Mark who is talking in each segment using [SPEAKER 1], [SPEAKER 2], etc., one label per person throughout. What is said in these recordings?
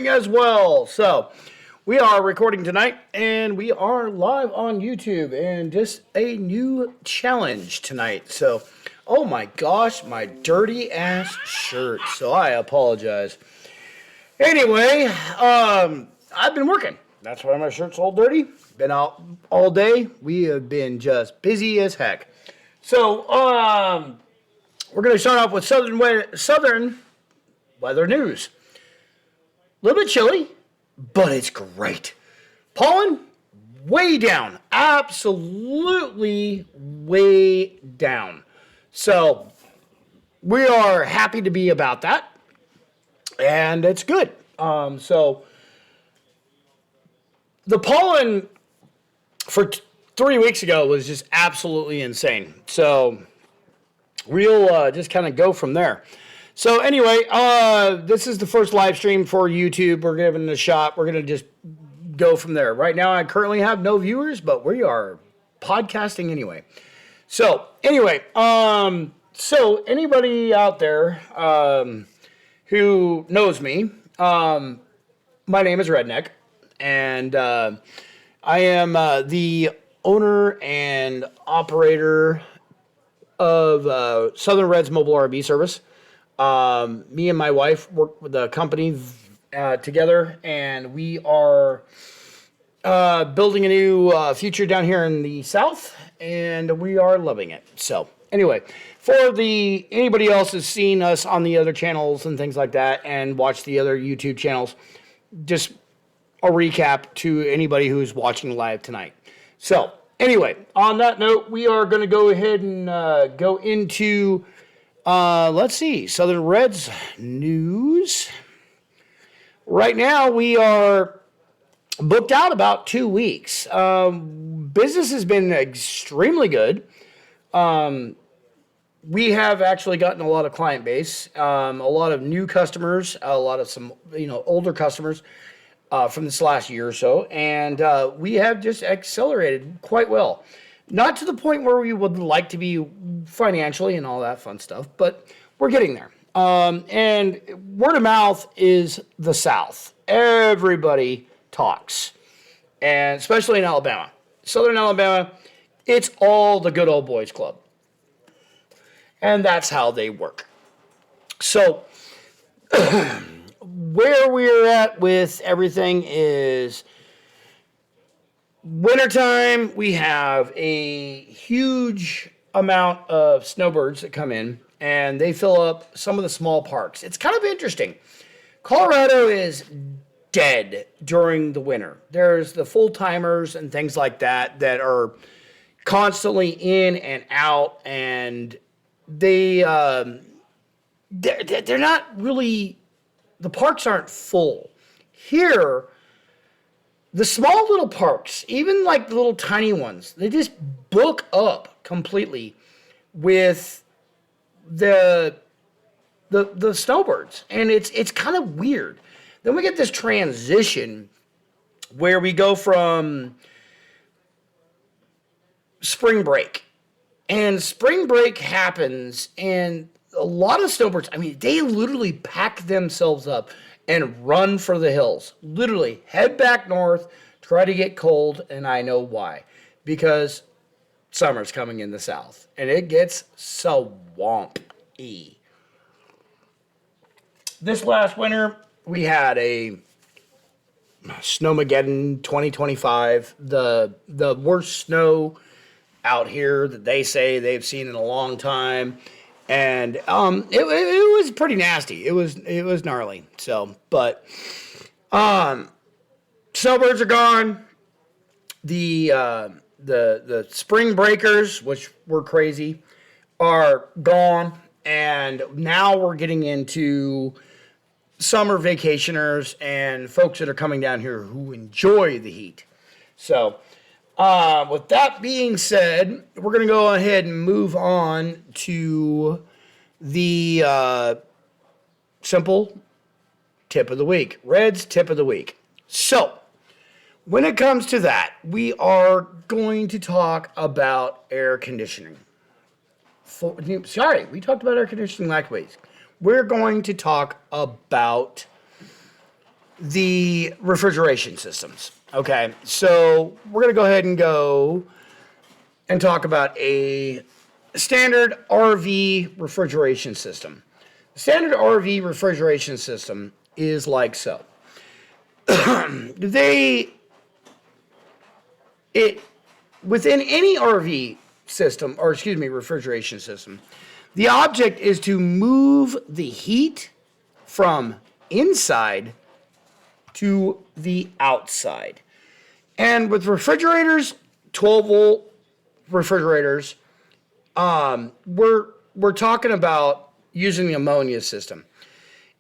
[SPEAKER 1] morning as well. So, we are recording tonight and we are live on YouTube and just a new challenge tonight. So, oh my gosh, my dirty ass shirt. So, I apologize. Anyway, I've been working. That's why my shirt's all dirty. Been out all day. We have been just busy as heck. So, we're going to start off with Southern weather news. A little bit chilly, but it's great. Pollen, way down. Absolutely way down. So, we are happy to be about that. And it's good. So, the pollen for 3 weeks ago was just absolutely insane. So, we'll just kind of go from there. So anyway, this is the first live stream for YouTube. We're giving it a shot. We're going to just go from there. Right now, I currently have no viewers, but we are podcasting anyway. So anyway, so anybody out there who knows me, my name is Redneck, and I am the owner and operator of Southern Reds Mobile RV Service. Me and my wife work with the company together, and we are building a new future down here in the South, and we are loving it. So anyway, for anybody else has seen us on the other channels and things like that and watched the other YouTube channels, just a recap to anybody who's watching live tonight. So anyway, on that note, we are going to go ahead and go into, let's see, Southern Reds news. Right now, we are booked out about 2 weeks. Business has been extremely good. We have actually gotten a lot of client base, a lot of new customers, a lot of some older customers from this last year or so, and we have just accelerated quite well. Not to the point where we would like to be financially and all that fun stuff, but we're getting there. And word of mouth is the South. Everybody talks, and especially in Alabama. Southern Alabama, it's all the good old boys club. And that's how they work. So, where we're at with everything is wintertime. We have a huge amount of snowbirds that come in, and they fill up some of the small parks. It's kind of interesting. Colorado is dead during the winter. There's the full-timers and things like that that are constantly in and out, and they're not really, the parks aren't full. Here, the small little parks, even like the little tiny ones, they just book up completely with the snowbirds, and it's kind of weird. Then we get this transition where we go from spring break, and spring break happens, and a lot of snowbirds, I mean, they literally pack themselves up and run for the hills. Literally head back north, try to get cold, and I know why. Because summer's coming in the South, and it gets swampy. This last winter, we had a Snowmageddon 2025, the worst snow out here that they say they've seen in a long time. And it was pretty nasty. It was gnarly. So, but snowbirds are gone. The spring breakers, which were crazy, are gone. And now we're getting into summer vacationers and folks that are coming down here who enjoy the heat. So, with that being said, we're going to go ahead and move on to the simple tip of the week. Reds tip of the week. So, when it comes to that, we are going to talk about air conditioning. We talked about air conditioning last week. We're going to talk about the refrigeration systems. Okay, so we're going to go ahead and talk about a standard RV refrigeration system. The standard RV refrigeration system is like so. Within any RV system, or excuse me, refrigeration system, the object is to move the heat from inside to the outside. And with refrigerators, 12-volt refrigerators, we're talking about using the ammonia system.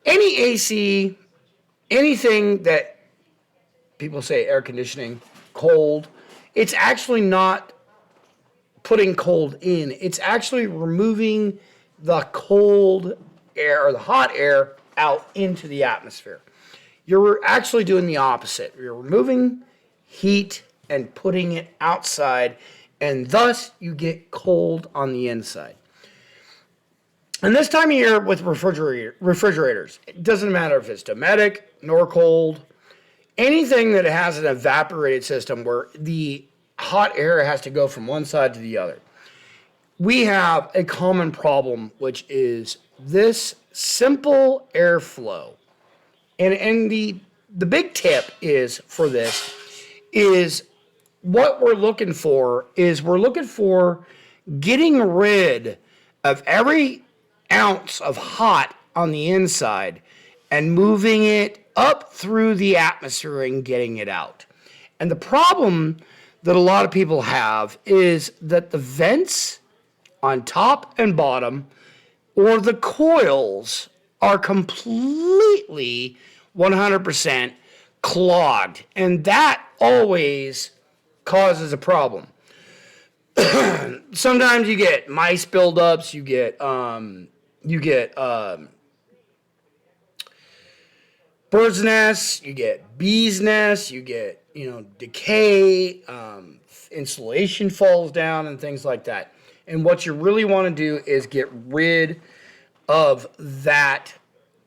[SPEAKER 1] Any AC, anything that people say air conditioning, cold, it's actually not putting cold in. It's actually removing the cold air or the hot air out into the atmosphere. You're actually doing the opposite. You're removing heat and putting it outside, and thus you get cold on the inside. And this time of year with refrigerators, it doesn't matter if it's Dometic nor cold, anything that has an evaporated system where the hot air has to go from one side to the other. We have a common problem, which is this simple airflow. And the big tip is for this is what we're looking for getting rid of every ounce of hot on the inside and moving it up through the atmosphere and getting it out. And the problem that a lot of people have is that the vents on top and bottom or the coils are completely 100% clogged, and that always causes a problem. Sometimes you get mice buildups, you get bird's nests, you get bees nests, you get decay, insulation falls down, and things like that. And what you really want to do is get rid of that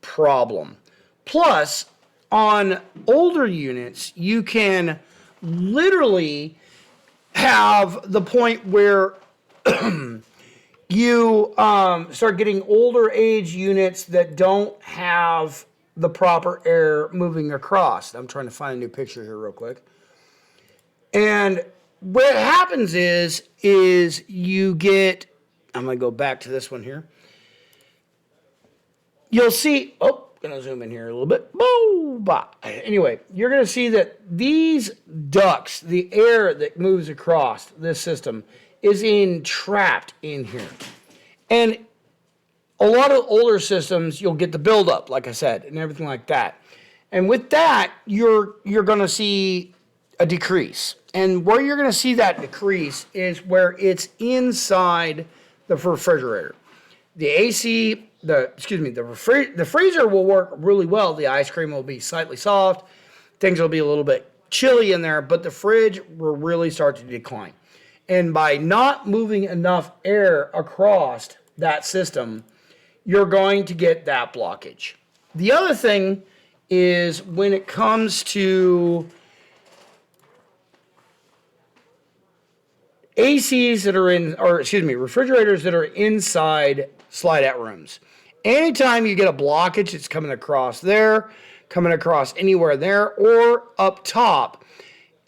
[SPEAKER 1] problem. Plus, on older units, you can literally have the point where you start getting older age units that don't have the proper air moving across. I'm trying to find a new picture here real quick. And what happens is you get, I'm going to go back to this one here. You'll see, going to zoom in here a little bit. Anyway, you're going to see that these ducts, the air that moves across this system, is trapped in here. And a lot of older systems, you'll get the buildup, like I said, and everything like that. And with that, you're going to see a decrease. And where you're going to see that decrease is where it's inside the refrigerator. The AC, the freezer will work really well. The ice cream will be slightly soft. Things will be a little bit chilly in there, but the fridge will really start to decline. And by not moving enough air across that system, you're going to get that blockage. The other thing is when it comes to refrigerators that are inside slide-out rooms. Anytime you get a blockage, it's coming across there, coming across anywhere there, or up top,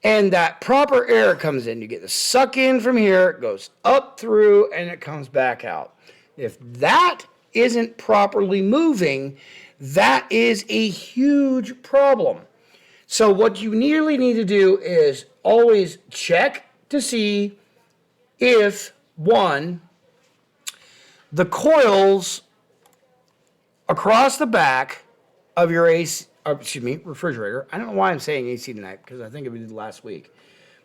[SPEAKER 1] and that proper air comes in. You get the suck in from here, it goes up through, and it comes back out. If that isn't properly moving, that is a huge problem. So what you really need to do is always check to see if, one, the coils across the back of your refrigerator. I don't know why I'm saying AC tonight, because I think we did last week.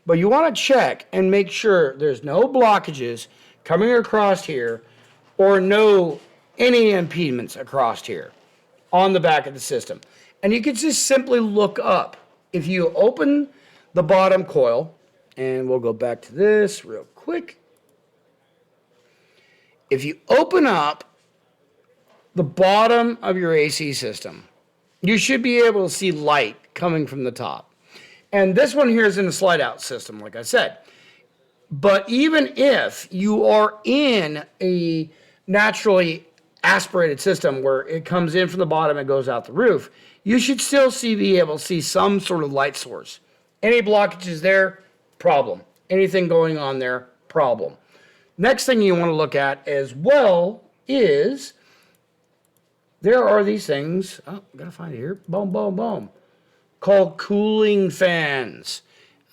[SPEAKER 1] But you want to check and make sure there's no blockages coming across here or any impediments across here on the back of the system. And you can just simply look up. If you open the bottom coil, and we'll go back to this real quick. If you open up the bottom of your AC system, you should be able to see light coming from the top. And this one here is in a slide out system, like I said. But even if you are in a naturally aspirated system where it comes in from the bottom and goes out the roof, you should still be able to see some sort of light source. Any blockages there, problem. Anything going on there, problem. Next thing you want to look at as well is there are these things, oh, I'm going to find it here, boom, boom, boom, called cooling fans.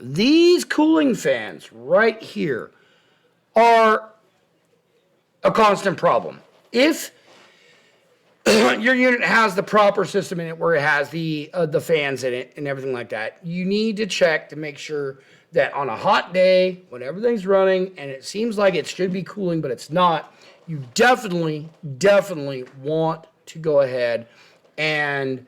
[SPEAKER 1] These cooling fans right here are a constant problem. If your unit has the proper system in it where it has the fans in it and everything like that, you need to check to make sure that on a hot day, when everything's running and it seems like it should be cooling, but it's not, you definitely want to go ahead and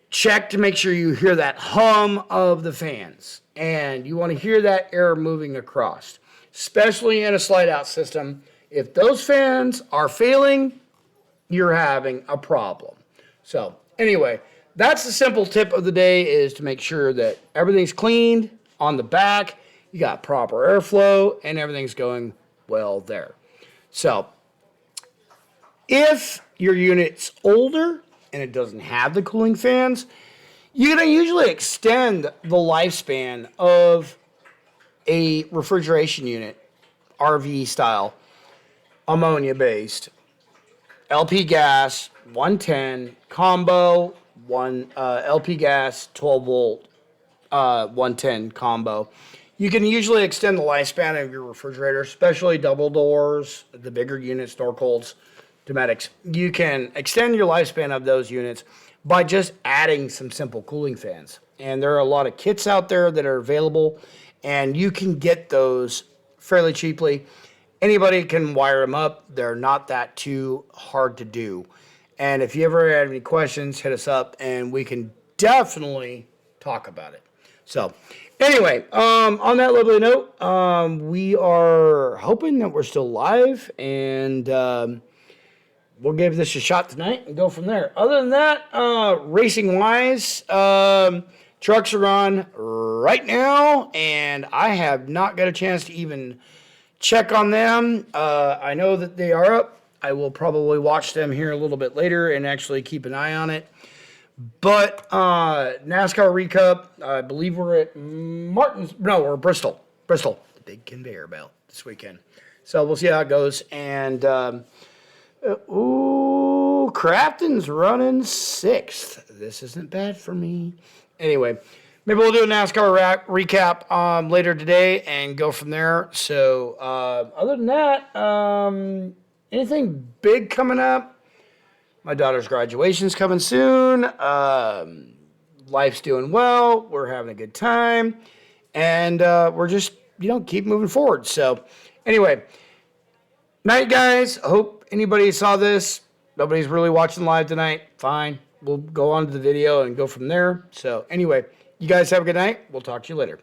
[SPEAKER 1] check to make sure you hear that hum of the fans. And you want to hear that air moving across, especially in a slide out system. If those fans are failing, you're having a problem. So anyway, that's the simple tip of the day, is to make sure that everything's cleaned on the back, you got proper airflow, and everything's going well there. So if your unit's older and it doesn't have the cooling fans, you're going to usually extend the lifespan of a refrigeration unit, RV style, ammonia based, LP gas, 110, combo, LP gas, 12 volt, 110 combo. You can usually extend the lifespan of your refrigerator, especially double doors, the bigger units, Norcolts, Domestics. You can extend your lifespan of those units by just adding some simple cooling fans. And there are a lot of kits out there that are available, and you can get those fairly cheaply. Anybody can wire them up. They're not that too hard to do. And if you ever have any questions, hit us up and we can definitely talk about it. So anyway, on that lovely note, we are hoping that we're still live, and we'll give this a shot tonight and go from there. Other than that, racing wise, trucks are on right now, and I have not got a chance to even check on them. I know that they are up. I will probably watch them here a little bit later and actually keep an eye on it. But NASCAR Recup, I believe we're at we're Bristol, the big conveyor belt this weekend. So we'll see how it goes. And Crafton's running 6th. This isn't bad for me. Anyway, maybe we'll do a NASCAR recap later today and go from there. So other than that, anything big coming up? My daughter's graduation's coming soon. Life's doing well. We're having a good time. And we're just, keep moving forward. So anyway, night, guys. I hope anybody saw this. Nobody's really watching live tonight. Fine. We'll go on to the video and go from there. So anyway, you guys have a good night. We'll talk to you later.